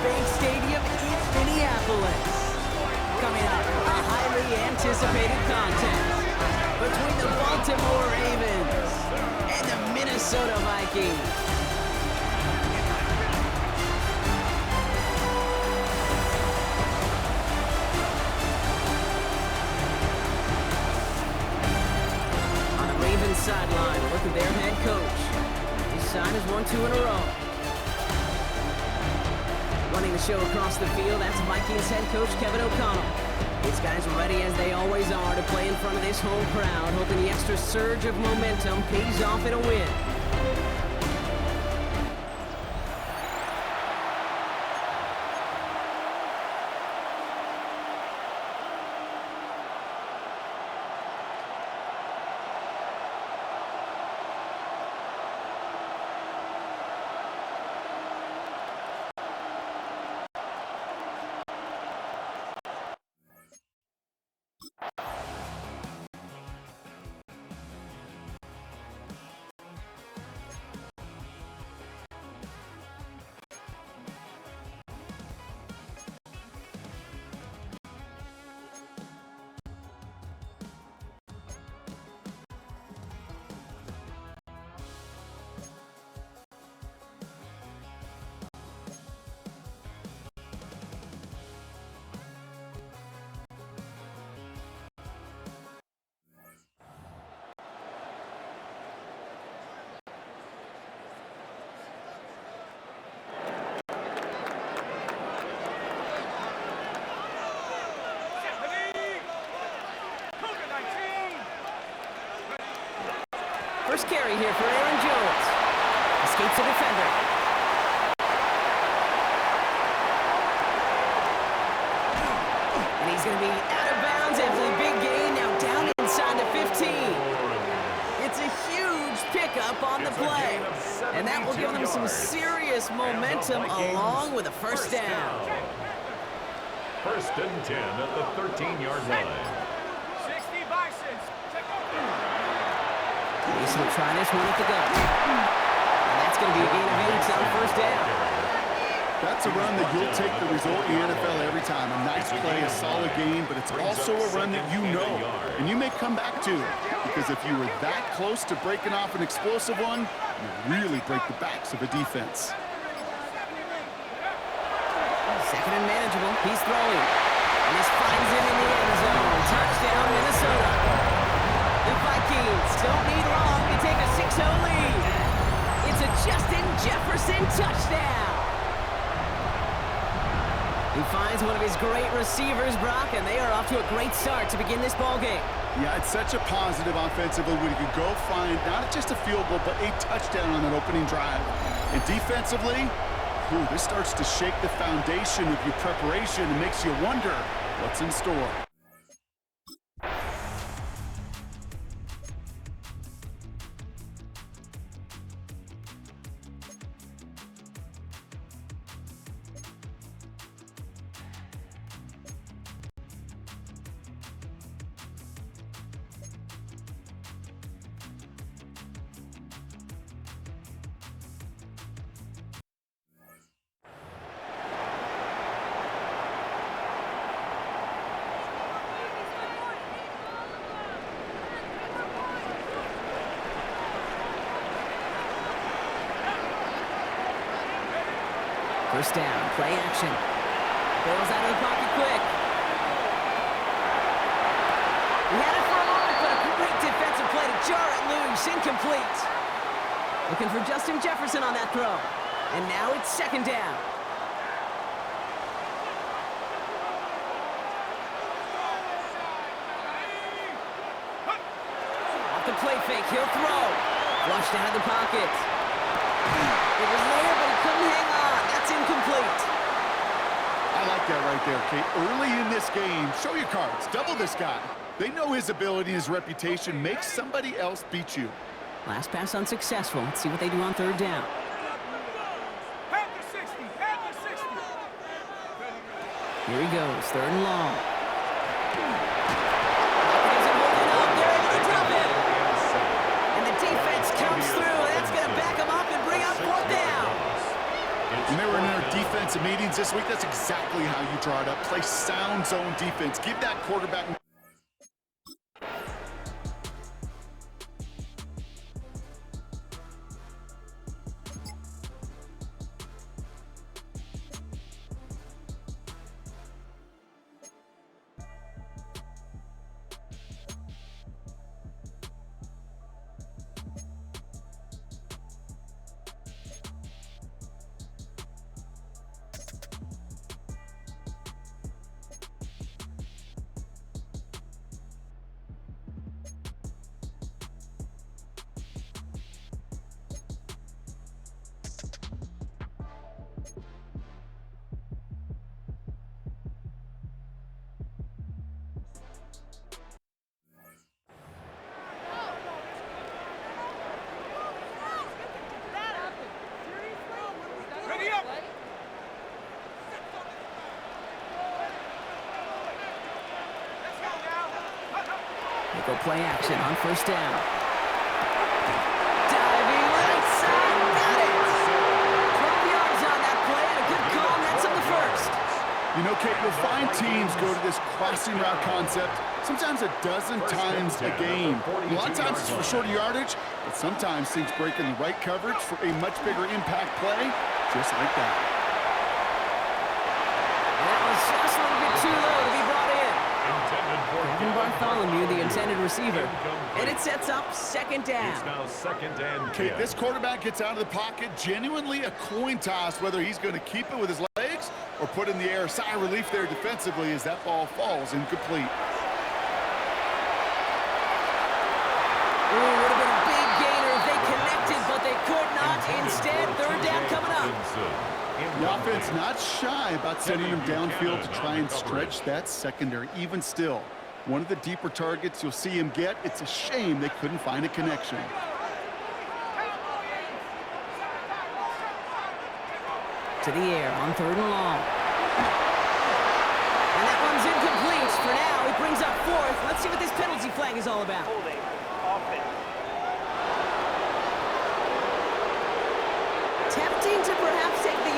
Bank Stadium in Minneapolis. Coming up, a highly anticipated contest between the Baltimore Ravens and the Minnesota Vikings. On the Ravens sideline, look at their head coach. His side has won 2 in a row. Running the show across the field, that's Vikings head coach Kevin O'Connell. These guys ready as they always are to play in front of this home crowd, hoping the extra surge of momentum pays off in a win. First carry here for Aaron Jones. Escapes the defender. And he's going to be out of bounds after the big gain. Now down inside the 15. It's a huge pickup on the play. And that will give them some serious momentum along with a first down. First and 10 at the 13-yard line. Mason will try this one at the gun. And that's going to be a gain of 8 on first down. That's a run that you'll take the result in the NFL every time. A nice play, a solid game, but it's also a run that you know, and you may come back to it. Because if you were that close to breaking off an explosive one, you really break the backs of a defense. Second and manageable. He's throwing. And this finds him in the end zone. Touchdown, Minnesota. The Vikings don't need long to take a 6-0 lead. It's a Justin Jefferson touchdown. He finds one of his great receivers, Brock, and they are off to a great start to begin this ballgame. Yeah, it's such a positive offensively when you can go find not just a field goal, but a touchdown on that opening drive. And defensively, this starts to shake the foundation of your preparation and makes you wonder what's in store. First down, play action. Ball's out of the pocket quick. He had it for a moment, but a great defensive play to jar it loose. Incomplete. Looking for Justin Jefferson on that throw. And now it's second down. Off the play fake, he'll throw. Flushed out of the pocket. It was there, but he couldn't hang on. That's incomplete. I like that right there, Kate. Early in this game, show your cards. Double this guy. They know his ability and his reputation makes somebody else beat you. Last pass unsuccessful. Let's see what they do on third down. Here he goes, third and long. And the defense comes through. That's going to back him up and bring up fourth down. And they were in their defense defensive meetings this week, that's exactly how you draw it up. Play sound zone defense. Give that quarterback... Go play action on first down. Diving right side, got it! 12 yards on that play, and a good call, and that's on the first. You know, Kate, you'll find teams go to this crossing route concept sometimes a dozen times a game. A lot of times it's for shorter yardage, but sometimes things break in the right coverage for a much bigger impact play, just like that. That was just a little bit too low to be brought in. Kevin Bartholomew, the intended receiver. And it sets up second down. It's now second and 10. Kate, this quarterback gets out of the pocket, genuinely a coin toss whether he's going to keep it with his legs or put in the air. Sigh of relief there defensively as that ball falls incomplete. Ooh, would have been a big gainer if they connected, but they could not. Instead, third down coming up. The offense not shy about sending him downfield to try and stretch that secondary. Even still, one of the deeper targets you'll see him get. It's a shame they couldn't find a connection. To the air on third and long. And that one's incomplete for now. It brings up fourth. Let's see what this penalty flag is all about. Holding. Offense. Tempting to perhaps take the...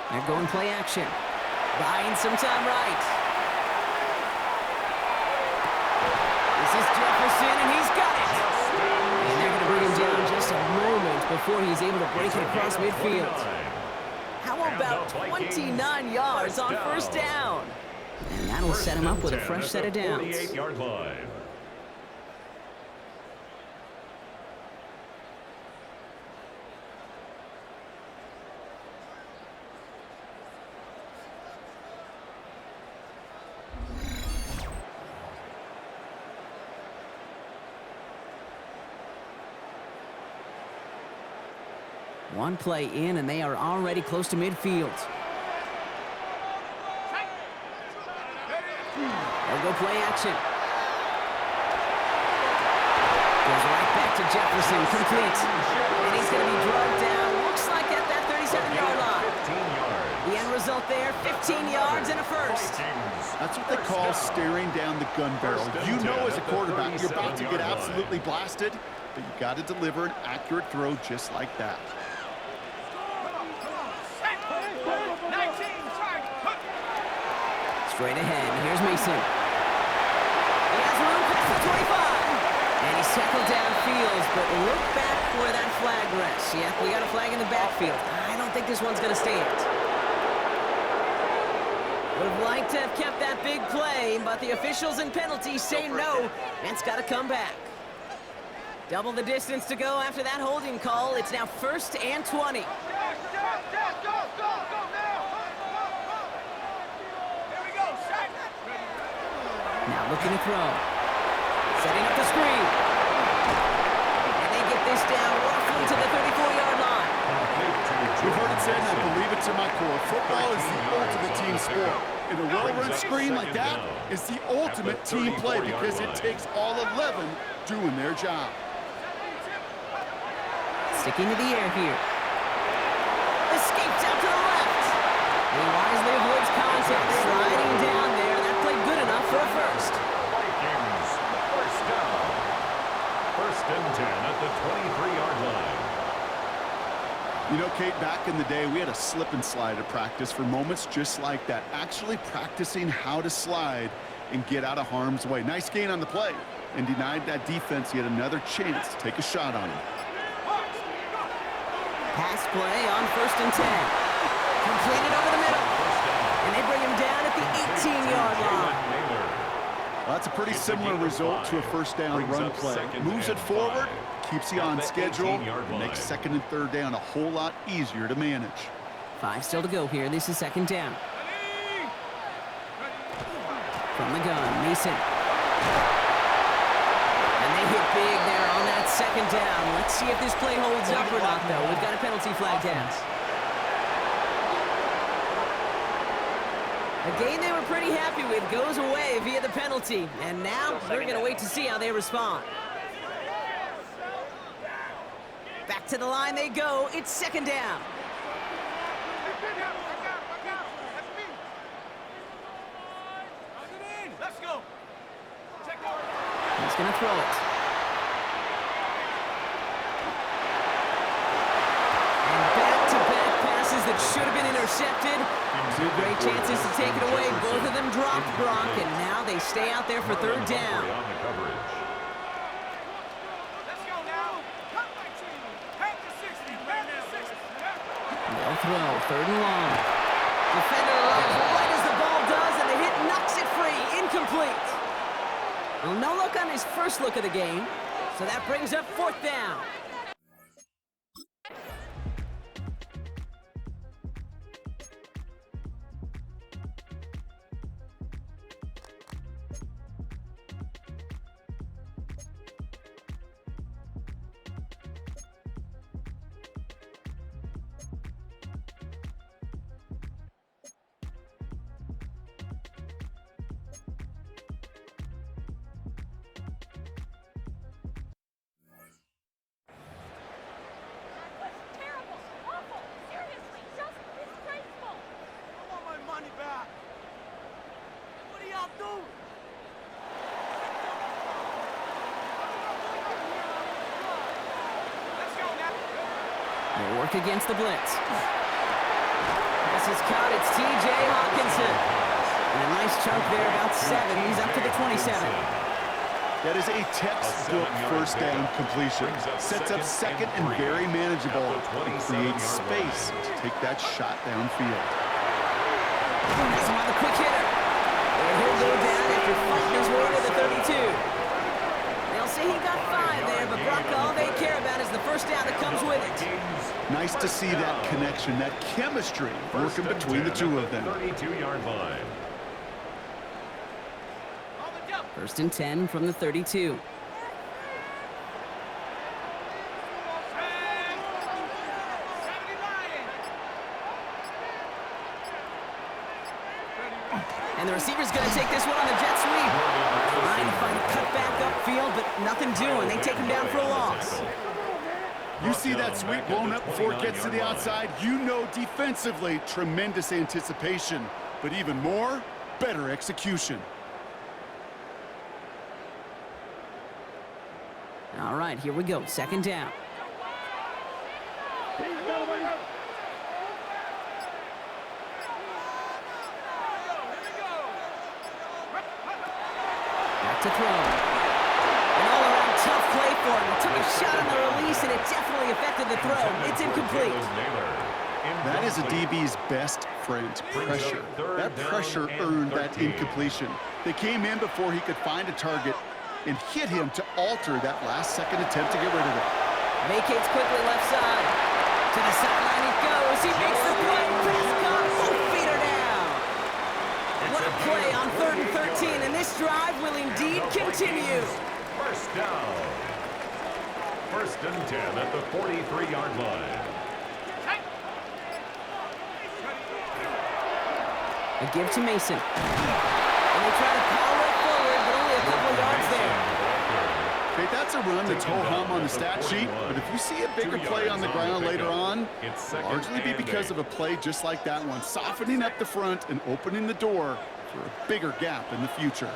They're going play action. Buying some time right. This is Jefferson, and he's got it. And they're going to bring him down just a moment before he's able to break it across midfield. How about 29 yards on first down? And that'll set him up with a fresh set of downs. 48-yard line. One play in, and they are already close to midfield. They'll go play action. Goes right back to Jefferson, complete. And he's going to be drugged down, looks like at that 37-yard line. The end result there, 15 yards and a first. That's what they call staring down the gun barrel. You know as a quarterback, you're about to get absolutely blasted, but you got to deliver an accurate throw just like that. Straight ahead, here's Mason. He has room past the 25. And he's tackled downfield, but look back where that flag rests. Yeah, we got a flag in the backfield. I don't think this one's going to stand. Would have liked to have kept that big play, but the officials and penalties say no, and it's got to come back. Double the distance to go after that holding call. It's now 1st and 20. Now looking to throw. Setting up the screen. And they get this down roughly to the 34-yard line. We've heard it said, and I believe it to my core, football is the ultimate team sport. And a well-run screen like that is the ultimate team play because it takes all 11 doing their job. Sticking to the air here. Escapes out to the left. He wisely avoids contact, sliding down there. That played good enough for a first. Vikings, first down. 1st and 10 at the 23-yard line. You know, Kate, back in the day, we had a slip and slide at practice for moments just like that. Actually practicing how to slide and get out of harm's way. Nice gain on the play, and denied that defense yet another chance to take a shot on him. Pass play on 1st and 10. Completed over the middle. And they bring him down at the 18-yard line. Well, that's a pretty similar result to a first down run play. Moves it forward, keeps you on schedule, and makes 2nd and 3rd down a whole lot easier to manage. 5 still to go here. This is 2nd down. From the gun, Mason. And they hit big there on that 2nd down. Let's see if this play holds up or not, though. We've got a penalty flag down. A game they were pretty happy with goes away via the penalty. And now we're going to wait to see how they respond. Back to the line they go. It's 2nd down. Let's go. He's going to throw it. And back-to-back passes that should have been intercepted. 2 great chances to take it away. Both of them dropped, Brock, and now they stay out there for 3rd down. Let's go now. Cut my team. Back to 60. Back to 60. They'll throw. 3rd and long. Defender arrives right as the ball does, and the hit knocks it free. Incomplete. Well, no look on his first look of the game, so that brings up 4th down. They work against the blitz. This is caught. It's T.J. Hawkinson. And a nice chunk there, about 7. He's up to the 27. That is a textbook first down completion. Sets up 2nd and very manageable. And creates space to take that shot downfield. That's him on the quick hitter. And he'll go down after fighting his way to the 32. They'll say he got 5 there, but Brock, all they care about is the first down that comes with it. Nice to see that connection, that chemistry working between the two of them. 32-yard line. 1st and 10 from the 32. And the receiver's going to take this one on the jet sweep. Trying to find a cutback upfield, but nothing doing. They take him down for a loss. You see that sweep blown up before it gets to the outside, you know defensively, tremendous anticipation. But even more, better execution. All right, here we go. 2nd down. Back to throw. An all-around tough play for him. He took a shot on the release, and it definitely affected the throw. It's incomplete. That is a DB's best friend, pressure. That pressure earned that incompletion. They came in before he could find a target and hit him to alter that last-second attempt to get rid of it. Vacates quickly left side. To the sideline he goes. He makes the play. Prescott, both feet are down. What a play on 3rd and 13, and this drive will indeed continue. First down. 1st and 10 at the 43-yard line. A give to Mason. And they try to power it forward, but only a couple yards there. Okay, that's a run that's ho-hum on the stat sheet, but if you see a bigger play on the ground later on, it'll largely be because of a play just like that one, softening up the front and opening the door for a bigger gap in the future.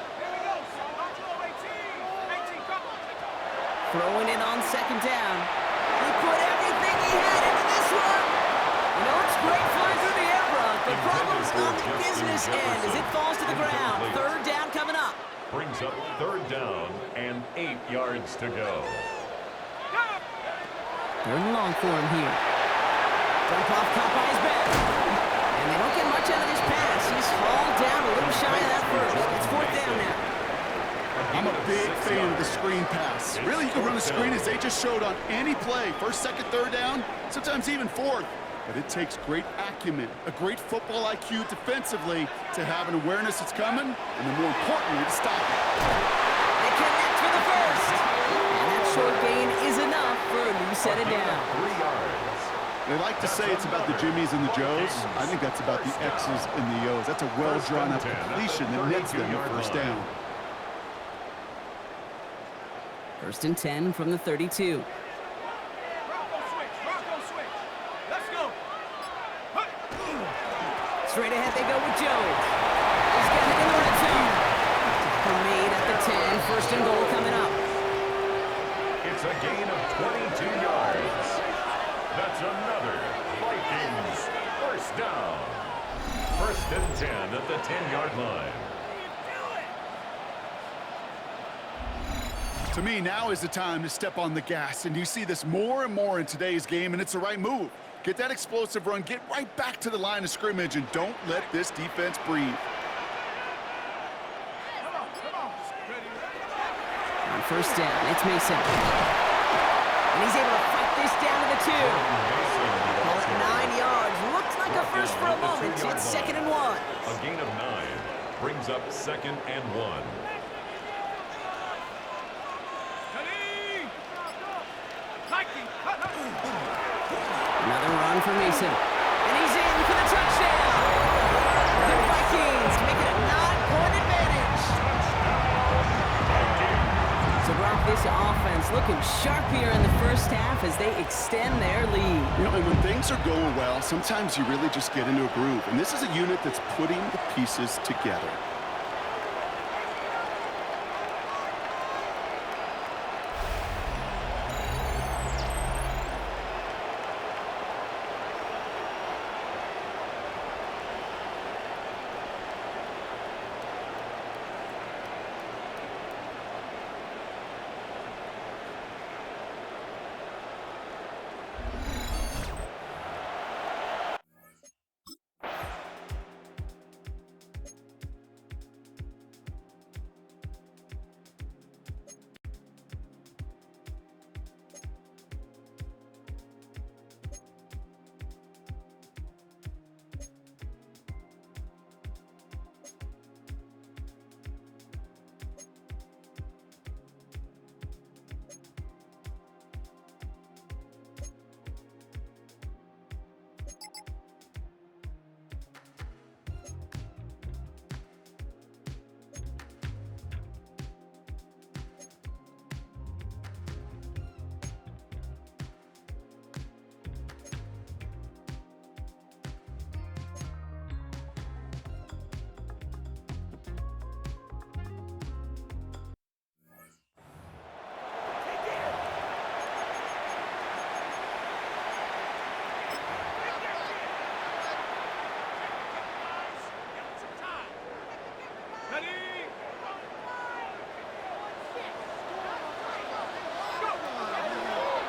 Throwing it on 2nd down. He put everything he had into this one. You know, it's great flying through the air, Brock. The problem's on the business end as it falls to the ground. 3rd down coming up. Brings up 3rd down and 8 yards to go. 3rd and long for him here. Dump off caught by his back. And they don't get much out of this pass. He's hauled down a little shy of that first. It's 4th down now. I'm a big fan of the screen pass. Really, you can run a screen as they just showed on any play. 1st, 2nd, 3rd down, sometimes even 4th. But it takes great acumen, a great football IQ defensively to have an awareness that's coming, and then more importantly, to stop it. They connect for the first. And that short gain is enough for a new set of down. 3 yards. They like to say it's about the Jimmies and the Joes. I think that's about the X's and the O's. That's a well-drawn-up completion that nets them the 1st down. 1st and 10 from the 32. Straight ahead they go with Jones. He's getting it in the red zone. Made at the 10. 1st and goal coming up. It's a gain of 22 yards. That's another Vikings 1st down. 1st and 10 at the 10-yard line. To me, now is the time to step on the gas, and you see this more and more in today's game, and it's the right move. Get that explosive run, get right back to the line of scrimmage, and don't let this defense breathe. On 1st down, it's Mason. And he's able to fight this down to the 2. Call it 9 yards. Looked like a first for a moment. It's 2nd and 1. A gain of 9 brings up 2nd and 1. Another run for Mason. And he's in for the touchdown. The Vikings make it a 9-point advantage. So Brock, this offense looking sharp here in the 1st half as they extend their lead. You know, and when things are going well, sometimes you really just get into a groove. And this is a unit that's putting the pieces together.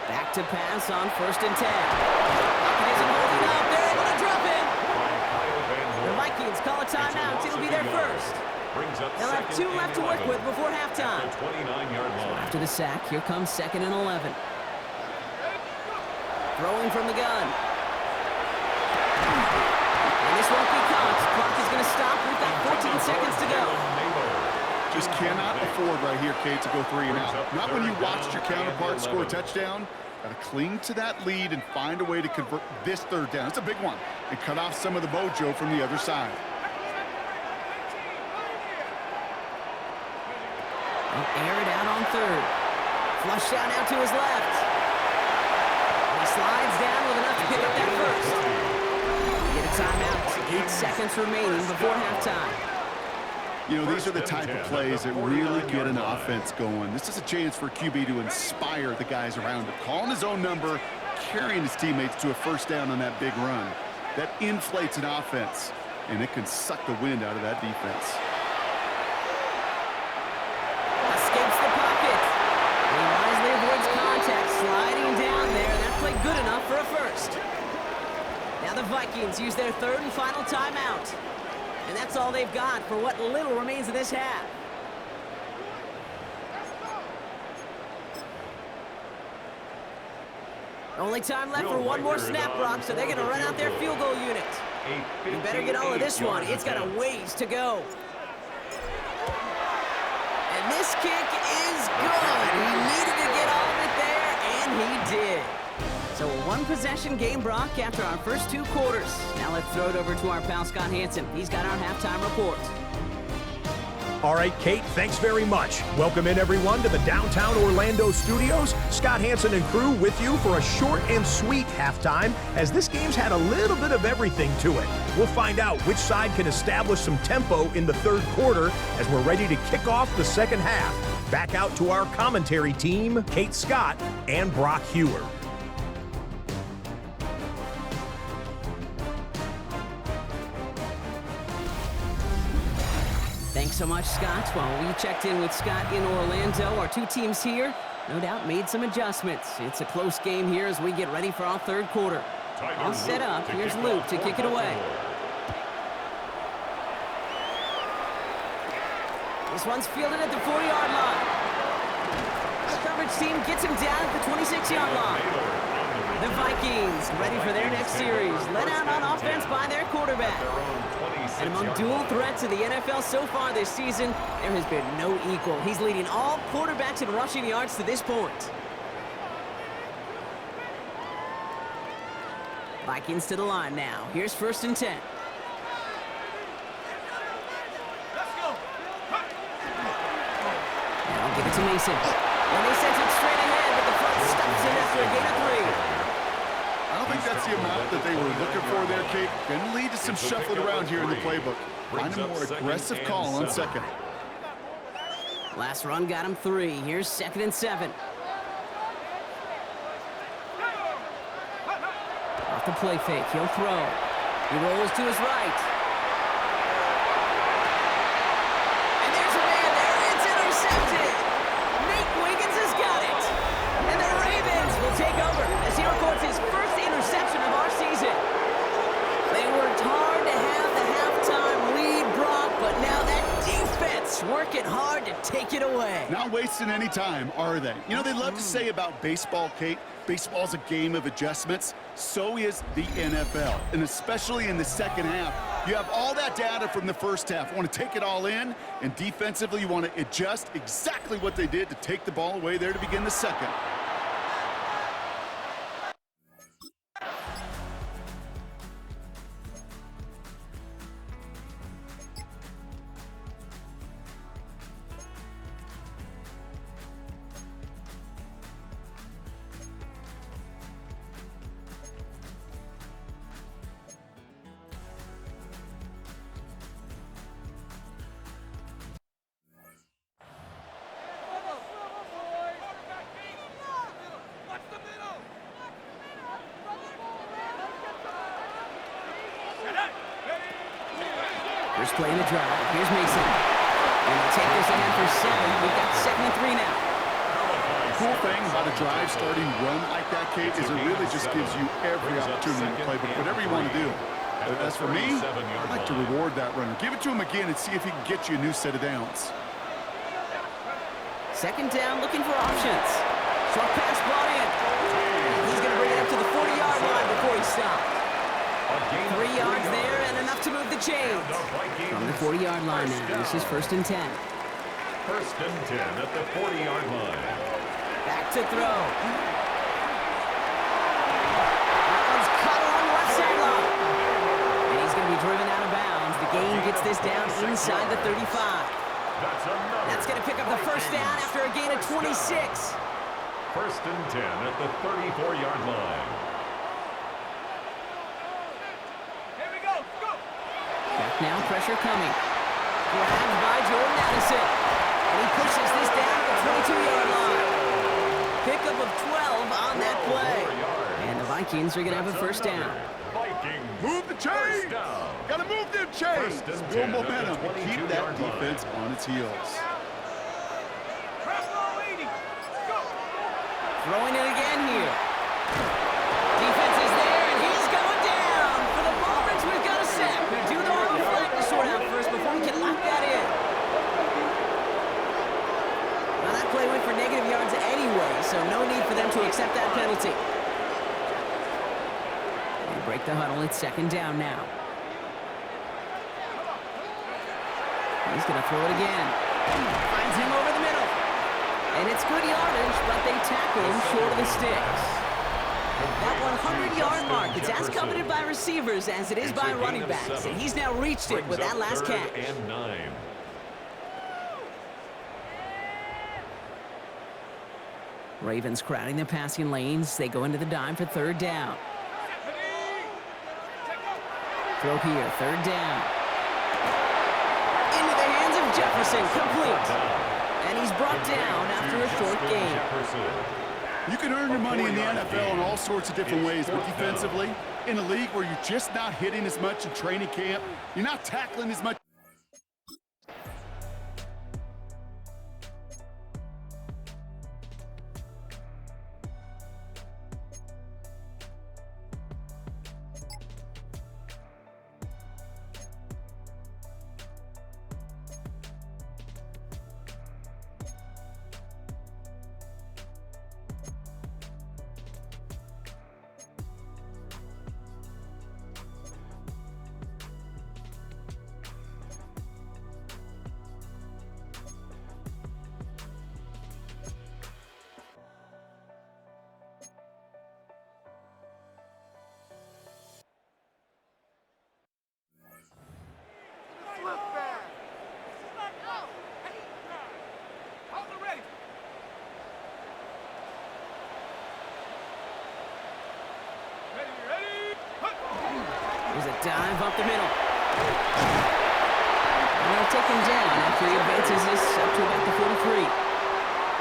Back to pass on 1st and 10. It isn't holding up. They're able timeout. It'll be their first. They'll have 2 left to work with before halftime. After the sack, here comes 2nd and 11. Throwing from the gun. And this won't be caught. Clock is going to stop. We've got 14 seconds to go. Just cannot afford right here, Kate, to go 3 and out. Not when you watched your counterpart score a touchdown. Got to cling to that lead and find a way to convert this 3rd down. It's a big one. And cut off some of the mojo from the other side. They'll air it out on 3rd. Flush out now to his left. He slides down with enough to pick up that first. Get a timeout. 8 seconds remaining before halftime. You know, these are the type of plays that really get an offense going. This is a chance for QB to inspire the guys around him. Calling his own number, carrying his teammates to a 1st down on that big run. That inflates an offense, and it can suck the wind out of that defense. Escapes the pocket. He wisely avoids contact, sliding down there. That played good enough for a first. Now the Vikings use their 3rd and final timeout. And that's all they've got for what little remains of this half. Only time left for one more snap, Brock, so they're going to run out their field goal unit. You better get all of this one. It's got a ways to go. And this kick is good. He needed to get all of it there, and he did. So a 1-possession game, Brock, after our first 2 quarters. Now let's throw it over to our pal Scott Hansen. He's got our halftime report. All right, Kate, thanks very much. Welcome in, everyone, to the downtown Orlando studios. Scott Hansen and crew with you for a short and sweet halftime, as this game's had a little bit of everything to it. We'll find out which side can establish some tempo in the 3rd quarter as we're ready to kick off the 2nd half. Back out to our commentary team, Kate Scott and Brock Hewer. Thanks so much, Scott. While we checked in with Scott in Orlando, our 2 teams here, no doubt, made some adjustments. It's a close game here as we get ready for our 3rd quarter. All set up. Here's Luke to kick it away. This one's fielded at the 40-yard line. The coverage team gets him down at the 26-yard line. The Vikings ready for their next series. Led out on offense by their quarterback. And among dual threats in the NFL so far this season, there has been no equal. He's leading all quarterbacks in rushing yards to this point. Vikings to the line now. Here's 1st and 10. Now give it to Mason. And they sent it straight ahead, but the front stops it after a gain of 3. I don't think that's the amount that they were looking for there, Kate. Can lead to some shuffling around here in the playbook. Find a more aggressive call on 2nd. Last run got him 3. Here's 2nd and 7. Off the play fake, he'll throw. He rolls to his right. And there's a man there. It's intercepted. Nate Wiggins has got it. And the Ravens will take over as he records his first interception of our season. They worked hard to have the halftime lead, Brock, but now that defense working hard to take it away. Not wasting any time, are they? You know, they love to say about baseball, Kate, baseball's a game of adjustments. So is the NFL, and especially in the 2nd half. You have all that data from the 1st half. You want to take it all in, and defensively you want to adjust exactly what they did to take the ball away there to begin the 2nd. First play in the drive. Here's Mason. And they'll take this ahead for 7. We've got 2nd and 3 now. The cool thing about a drive starting run like that, Kate, is it really just gives you every opportunity to play, but whatever you want to do. As for me, I'd like to reward that runner. Give it to him again and see if he can get you a new set of downs. Second down, looking for options. Short pass brought in. He's going to bring it up to the 40-yard line before he stops. 3 yards there and enough to move the chains. From the 40-yard line now, this is 1st and 10. 1st and 10 at the 40-yard line. Back to throw. That one's cut along the left sideline. And he's going to be driven out of bounds. The gain gets this down inside the 35. That's going to pick up the first down after a gain of 26. 1st and 10 at the 34-yard line. Here we go. Go. Back now, pressure coming. Grabbed by Jordan Addison. And he pushes this down to the 22-yard line. Pickup of 12 on that play. And the Vikings are going to have a first down. Move the chains! Gotta move them chains! Build momentum and keep that defense on its heels. Press roll 80. Go. Throwing it again here. Defense is there, and he's going down. For the moment, we've got a set. We do though have a flag to sort out first before we can lock that in. Now that play went for negative yards anyway, so no need for them to accept that penalty. They break the huddle. It's 2nd down now. He's going to throw it again. Finds him over the middle. And it's good yardage, but they tackle him short of the sticks. That 100-yard mark, it's as coveted by receivers as it is by running backs, and he's now reached it with that last catch. 3rd and 9. Ravens crowding the passing lanes. They go into the dime for 3rd down. Throw here, 3rd down. Into the hands of Jefferson, complete. And he's brought down after a short gain. You can earn your money in the NFL in all sorts of different ways, but defensively, in a league where you're just not hitting as much in training camp, you're not tackling as much. There's a dive up the middle. And they'll take him down after he advances this up to about the 43.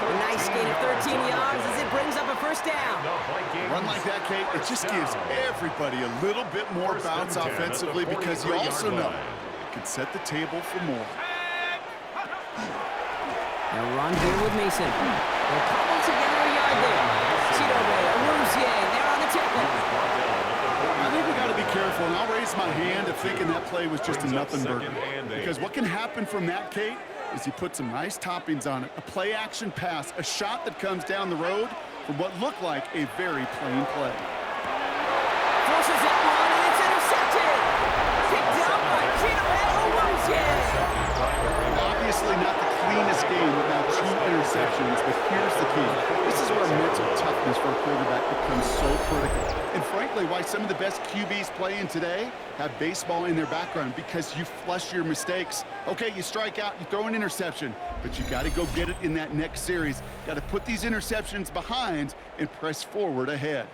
A nice gain of 13 yards as it brings up a first down. A run like that, Kate, it just gives everybody a little bit more bounce offensively because you also know it can set the table for more. Now run here with Mason. They'll cobble together a yard there. Chidobe, Rousier, they're on the tackle. I think we got to be careful, and I'll raise my hand of thinking that play was just a nothing burger. Because what can happen from that, Kate, is you put some nice toppings on it. A play-action pass, a shot that comes down the road from what looked like a very plain play. Forces that one, and it's intercepted. Picked up by Chidobe, Rousier. Obviously not the cleanest game without 2 interceptions, but here's the key. This is where mental toughness for a quarterback becomes so critical. And frankly, why some of the best QBs playing today have baseball in their background, because you flush your mistakes. Okay, you strike out, you throw an interception, but you got to go get it in that next series. Got to put these interceptions behind and press forward ahead.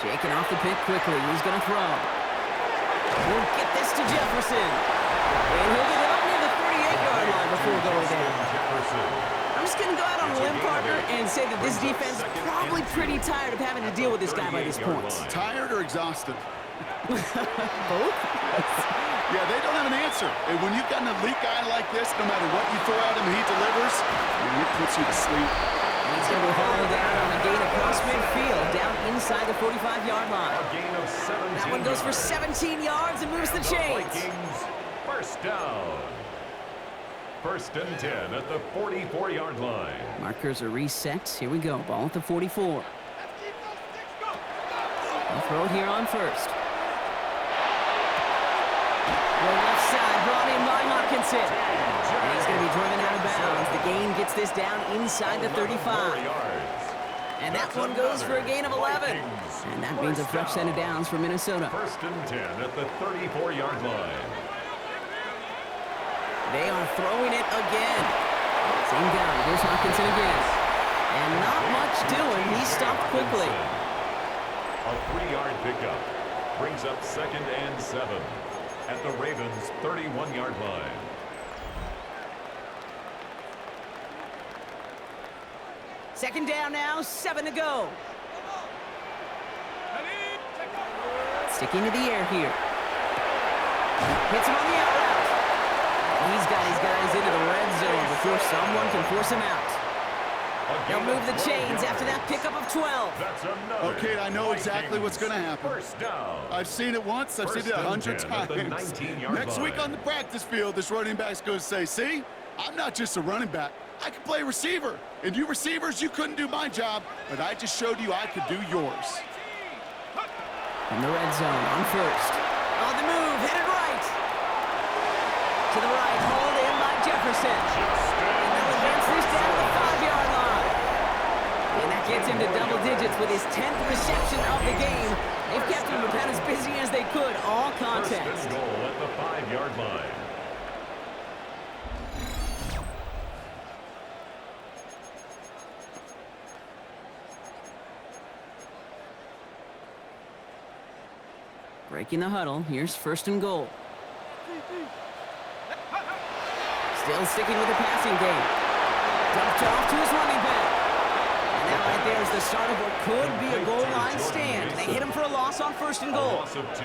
Shaking off the pick quickly. He's going to throw. We'll get this to Jefferson. And he'll get it up near the 38-yard line before going down. I'm just going to go out on a limb, partner, and say that this defense is probably pretty tired of having to deal with this guy by this point. Tired or exhausted? Both? Yeah, they don't have an answer. And when you've got an elite guy like this, no matter what you throw at him, he delivers, and it puts you to sleep. And he's going to be hauled down on a gain across midfield, down inside the 45-yard line. That one goes for 17 yards and moves the chains. First down. First and 10 at the 44-yard line. Markers are reset. Here we go. Ball at the 44. They'll throw it here on first. The left side brought in by Hawkinson. And he's going to be driven out of bounds. The gain gets this down inside the 35. And that one goes for a gain of 11. And that means a fresh set of downs for Minnesota. First and 10 at the 34-yard line. They are throwing it again. Same down. Here's Hawkinson again. And not much doing. He stopped quickly. A 3-yard pickup brings up 2nd and 7 at the Ravens' 31-yard line. Second down now, 7 to go. Sticking to the air here. Hits him on the out route. He's got his guys into the red zone before someone can force him out. They'll move the chains after that pickup of 12. Okay, I know exactly what's going to happen. First down. I've seen it once. I've seen it 100 times. Next week on the practice field, this running back's going to say, see, I'm not just a running back. I can play receiver. And you receivers, you couldn't do my job, but I just showed you I could do yours. In the red zone on first. On the move, headed right. To the right, hauled in by Jefferson. And they'll advance this down the 5-yard line. And that gets him to double digits with his 10th reception of the game. They've kept him about as busy as they could all contest. First and goal at the 5-yard line. Breaking the huddle, here's first and goal. Still sticking with the passing game. Dumped off to his running back. And now right there is the start of what could be a goal line stand. They hit him for a loss on first and goal. Loss of 2.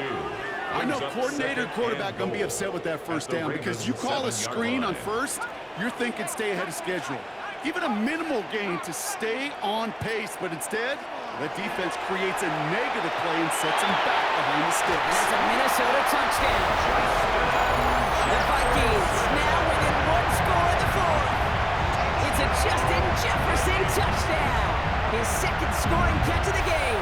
I know coordinator quarterback going to be upset with that first down because you call a screen on first, you're thinking stay ahead of schedule. Give it a minimal gain to stay on pace, but instead, the defense creates a negative play and sets him back behind the sticks. That's a Minnesota touchdown. The Vikings now within one score in the fourth. It's a Justin Jefferson touchdown. His second scoring catch of the game.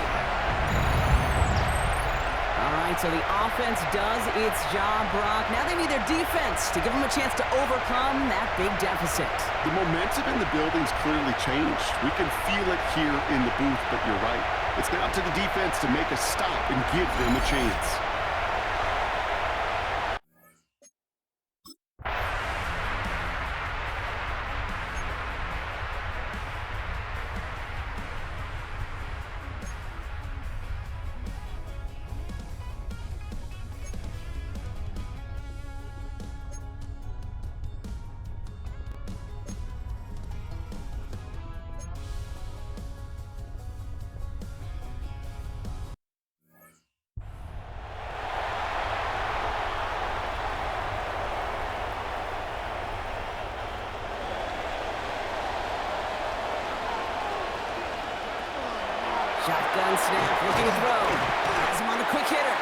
All right, so the offense does its job, Brock. Now they need their defense to give them a chance to overcome that big deficit. The momentum in the building's clearly changed. We can feel it here in the booth, but you're right. It's now to the defense to make a stop and give them a chance. Shotgun snap, looking to throw. Has him on the quick hitter.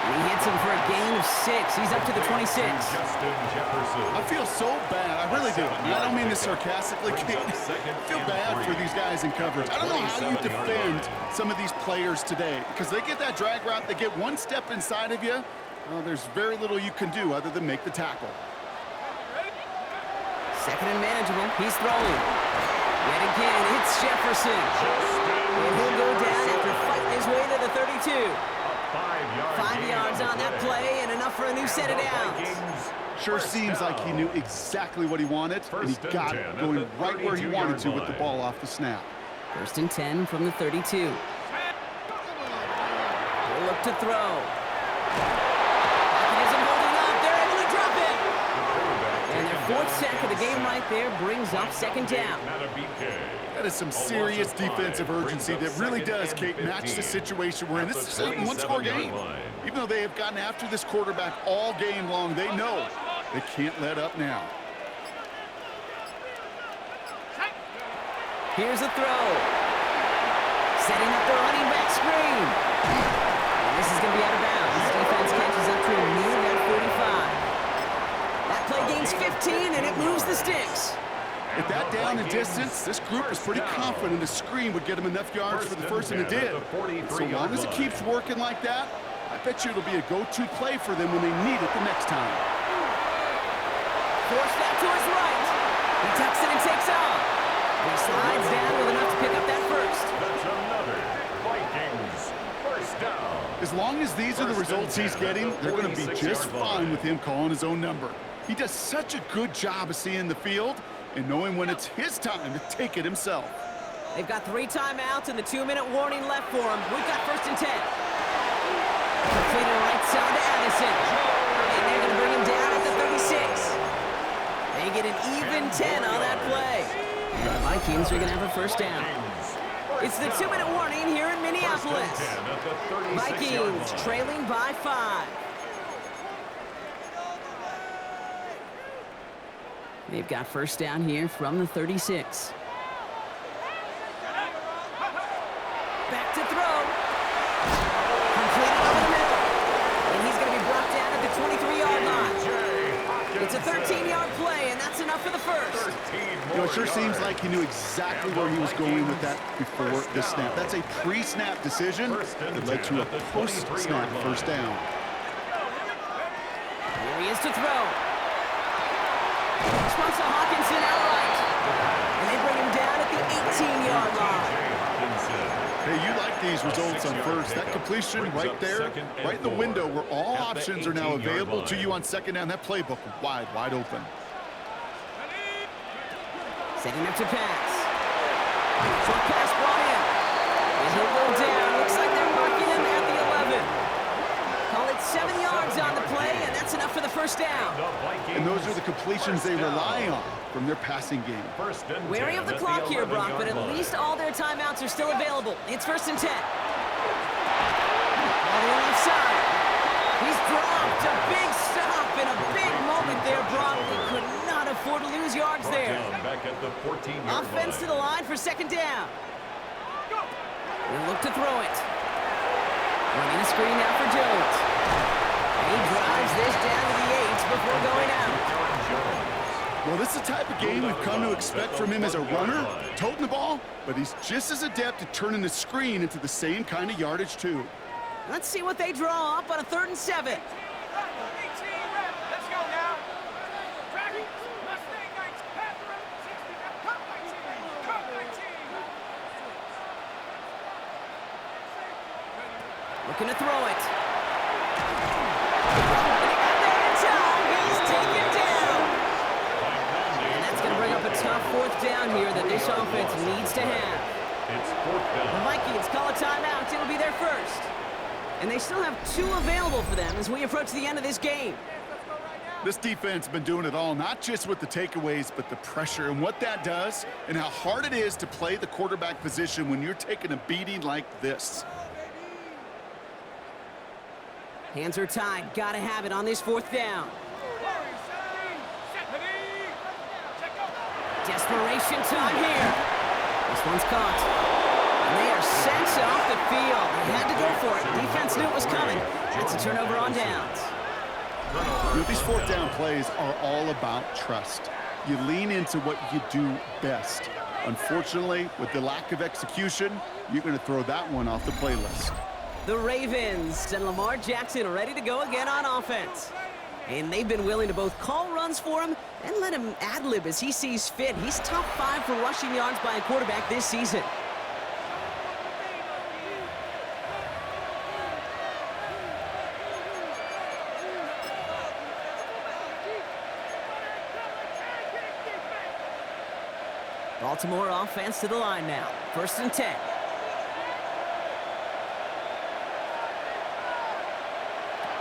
And he hits him for a gain of 6. He's up to the 26. Justin Jefferson. I feel so bad. I really do. I don't mean this sarcastically, Kate. I feel bad for these guys in coverage. I don't know how you defend some of these players today because they get that drag route, they get one step inside of you. Well, there's very little you can do other than make the tackle. Second and manageable. He's throwing. Yet again, it's Jefferson. And he'll go down after fighting his way to the 32. 5 yards on that play and enough for a new set of downs. Sure seems like he knew exactly what he wanted, and he got it, going right where he wanted to with the ball off the snap. First and 10 from the 32. They'll look to throw. Pocket isn't holding up. They're able to drop it. And their fourth sack of the game right there brings up second down. That is some serious defensive urgency that really does, Kate, match the situation we're in. This is a one-score game. Even though they have gotten after this quarterback all game long, they know they can't let up now. Here's a throw. Setting up the running back screen. And this is going to be out of bounds. Defense catches up to him near that 45. That play gains 15, and it moves the sticks. At that down and distance, this group was pretty confident a screen would get them enough yards for the first, and it did. So long as it keeps working like that, I bet you it'll be a go-to play for them when they need it the next time. Forced out to his right. He tucks it and takes off. And he slides down with enough to pick up that first. That's another Vikings first down. As long as these are the results he's getting, they're going to be just fine with him calling his own number. He does such a good job of seeing the field and knowing when it's his time to take it himself. They've got 3 timeouts and the 2-minute warning left for them. We've got first and 10. Completed right side to Addison. And they're going to bring him down at the 36. They get an even 10 on that play. And the Vikings are going to have a first down. It's the 2-minute warning here in Minneapolis. Vikings trailing by 5. They've got first down here from the 36. Back to throw. Completed over the middle. And he's going to be brought down at the 23-yard line. It's a 13-yard play, and that's enough for the first. You know, it sure seems like he knew exactly where he was going with that before this snap. That's a pre-snap decision that led to a post-snap first down. Here he is to throw. Response to Hawkinson outright. And they bring him down at the 18-yard line. Hey, you like these results on first. That completion right there, right in the window where all options are now available to you on second down. That playbook wide open. Setting up to pass. Short pass brought in. And he'll go down. Looks like they're marking him at the 11. Call it 7 yards on the play, and that's enough for the first down. And those are the completions they rely on from their passing game. Wary of the clock here, Brock, but at least all their timeouts are still available. It's first and 10. On the left side. He's dropped. A big stop and a big moment there, Brock. They could not afford to lose yards there. Offense to the line for second down. We'll look to throw it. Running a screen now for Jones. And he drives this down to the 8 before going out. Well, this is the type of game we've come to expect from him as a runner, toting the ball, but he's just as adept at turning the screen into the same kind of yardage, too. Let's see what they draw up on a 3rd and 7. Let's go now. Dragons, Mustang Knights, Panther 60, cut my team, cut my team. Looking to throw it. And he got there in time. He's taken down. And that's going to bring up a tough 4th down here that this offense needs to have. It's 4th down. The Vikings call a timeout. It'll be their first. And they still have 2 available for them as we approach the end of this game. This defense has been doing it all, not just with the takeaways, but the pressure and what that does and how hard it is to play the quarterback position when you're taking a beating like this. Hands are tied. Got to have it on this 4th down. Desperation time here. This one's caught. And they are sent off the field. They had to go for it. Defense knew it was coming. That's a turnover on downs. You know, these 4th down plays are all about trust. You lean into what you do best. Unfortunately, with the lack of execution, you're going to throw that one off the playlist. The Ravens and Lamar Jackson ready to go again on offense. And they've been willing to both call runs for him and let him ad-lib as he sees fit. He's top 5 for rushing yards by a quarterback this season. Baltimore offense to the line now. 1st and 10.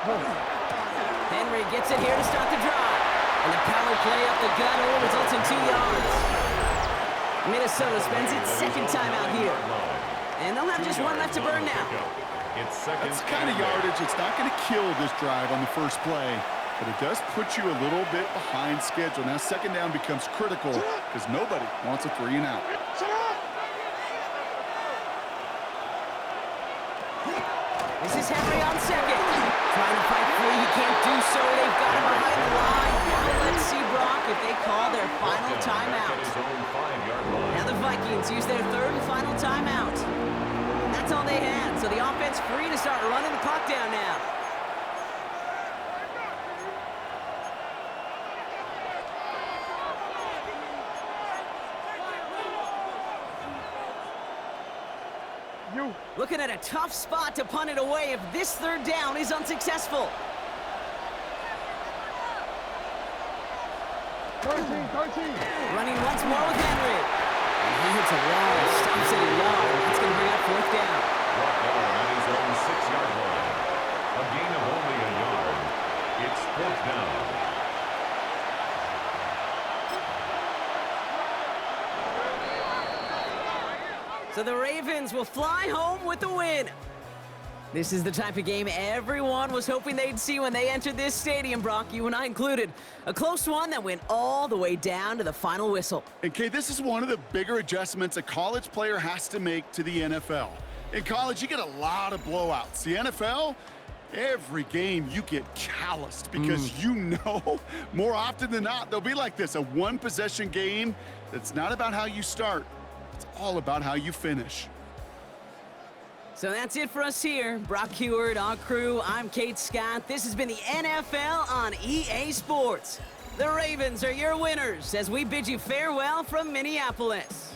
Henry gets it here to start the drive. And the power play up the gut only results in 2 yards. Minnesota spends its second time out here. And they'll have just one left to burn now. That's the kind of yardage. It's not going to kill this drive on the first play, but it does put you a little bit behind schedule. Now second down becomes critical because nobody wants a 3-and-out. This is Henry on second. Trying to fight free. He can't do so. They've got him behind the line. Now let's see, Brock, if they call their final timeout. Now the Vikings use their third and final timeout. That's all they had, so the offense free to start running the clock down now. Looking at a tough spot to punt it away if this third down is unsuccessful. 13. Running once more with Henry. And he hits a wall, stops at a yard. That's going to bring up fourth down. Brought down at his own 6-yard line. A gain of only a yard. It's fourth down. So the Ravens will fly home with the win. This is the type of game everyone was hoping they'd see when they entered this stadium, Brock, you and I included. A close one that went all the way down to the final whistle. And Kay, this is one of the bigger adjustments a college player has to make to the NFL. In college, you get a lot of blowouts. The NFL, every game you get calloused because you know more often than not they'll be like this, a one-possession game that's not about how you start. It's all about how you finish. So that's it for us here. Brock Heward, our crew, I'm Kate Scott. This has been the NFL on EA Sports. The Ravens are your winners as we bid you farewell from Minneapolis.